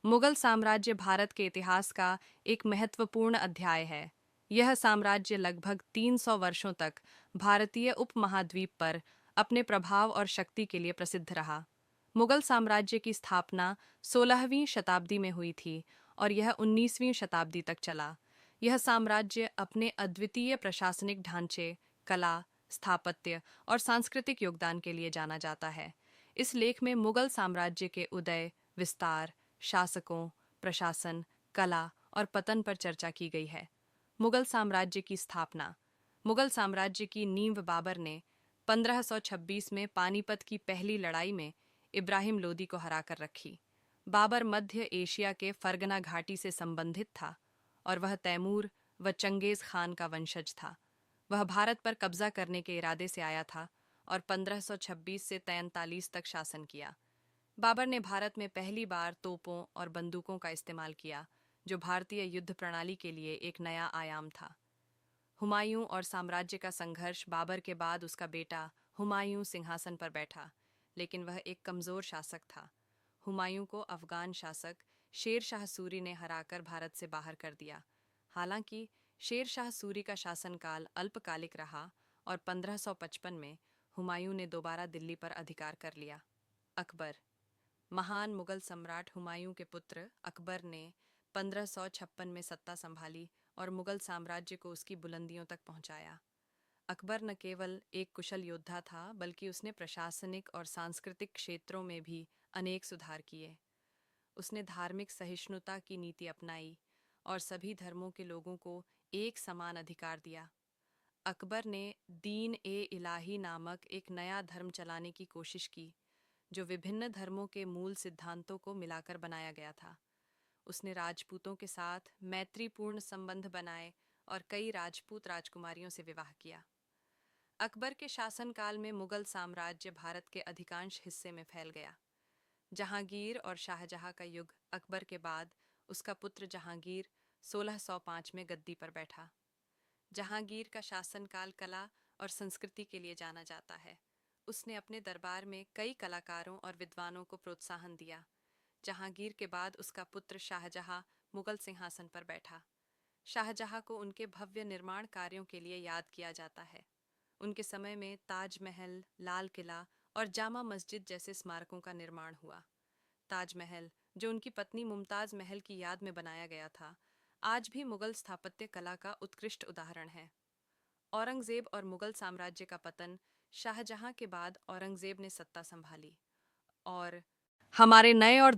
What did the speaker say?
मुगल साम्राज्य भारत के इतिहास का एक महत्वपूर्ण अध्याय है। यह साम्राज्य लगभग 300 वर्षों तक भारतीय उपमहाद्वीप पर अपने प्रभाव और शक्ति के लिए प्रसिद्ध रहा। मुगल साम्राज्य की स्थापना 16वीं शताब्दी में हुई थी और यह 19वीं शताब्दी तक चला। यह साम्राज्य अपने अद्वितीय प्रशासनिक ढांचे, कला, स्थापत्य और सांस्कृतिक योगदान के लिए जाना जाता है। इस लेख में मुगल साम्राज्य के उदय, विस्तार, शासकों, प्रशासन, कला और पतन पर चर्चा की गई है। मुगल साम्राज्य की स्थापना। मुगल साम्राज्य की नींव बाबर ने 1526 में पानीपत की पहली लड़ाई में इब्राहिम लोदी को हराकर रखी। बाबर मध्य एशिया के फरगना घाटी से संबंधित था और वह तैमूर व चंगेज खान का वंशज था। वह भारत पर कब्जा करने के इरादे से आया था और 1526 से 43 तक शासन किया। बाबर ने भारत में पहली बार तोपों और बंदूकों का इस्तेमाल किया, जो भारतीय युद्ध प्रणाली के लिए एक नया आयाम था। हुमायूं और साम्राज्य का संघर्ष। बाबर के बाद उसका बेटा हुमायूं सिंहासन पर बैठा, लेकिन वह एक कमजोर शासक था। हुमायूं को अफगान शासक शेर शाह सूरी ने हराकर भारत से बाहर कर दिया। हालांकि शेर शाह सूरी का शासनकाल अल्पकालिक रहा और 1555 में हुमायूं ने दोबारा दिल्ली पर अधिकार कर लिया। अकबर। महान मुगल सम्राट हुमायूं के पुत्र अकबर ने 1556 में सत्ता संभाली और मुगल साम्राज्य को उसकी बुलंदियों तक पहुंचाया। अकबर न केवल एक कुशल योद्धा था, बल्कि उसने प्रशासनिक और सांस्कृतिक क्षेत्रों में भी अनेक सुधार किए। उसने धार्मिक सहिष्णुता की नीति अपनाई और सभी धर्मों के लोगों को एक समान अधिकार दिया। अकबर ने दीन ए इलाही नामक एक नया धर्म चलाने की कोशिश की, जो विभिन्न धर्मों के मूल सिद्धांतों को मिलाकर बनाया गया था। उसने राजपूतों के साथ मैत्रीपूर्ण संबंध बनाए और कई राजपूत राजकुमारियों से विवाह किया। अकबर के शासनकाल में मुगल साम्राज्य भारत के अधिकांश हिस्से में फैल गया। जहांगीर और शाहजहां का युग। अकबर के बाद उसका पुत्र जहांगीर 1605 में गद्दी पर बैठा। जहांगीर का शासनकाल कला और संस्कृति के लिए जाना जाता है। उसने अपने दरबार में कई कलाकारों और विद्वानों को प्रोत्साहन दिया। जहांगीर के बाद उसका पुत्र शाहजहां मुगल सिंहासन पर बैठा। शाहजहां को उनके भव्य निर्माण कार्यों के लिए याद किया जाता है। उनके समय में ताजमहल, लाल किला और जामा मस्जिद जैसे स्मारकों का निर्माण हुआ। ताजमहल, जो उनकी पत्नी मुमताज महल की याद में बनाया गया था, आज भी मुगल स्थापत्य कला का उत्कृष्ट उदाहरण है। औरंगजेब और मुगल साम्राज्य का पतन। शाहजहां के बाद औरंगजेब ने सत्ता संभाली और हमारे नए और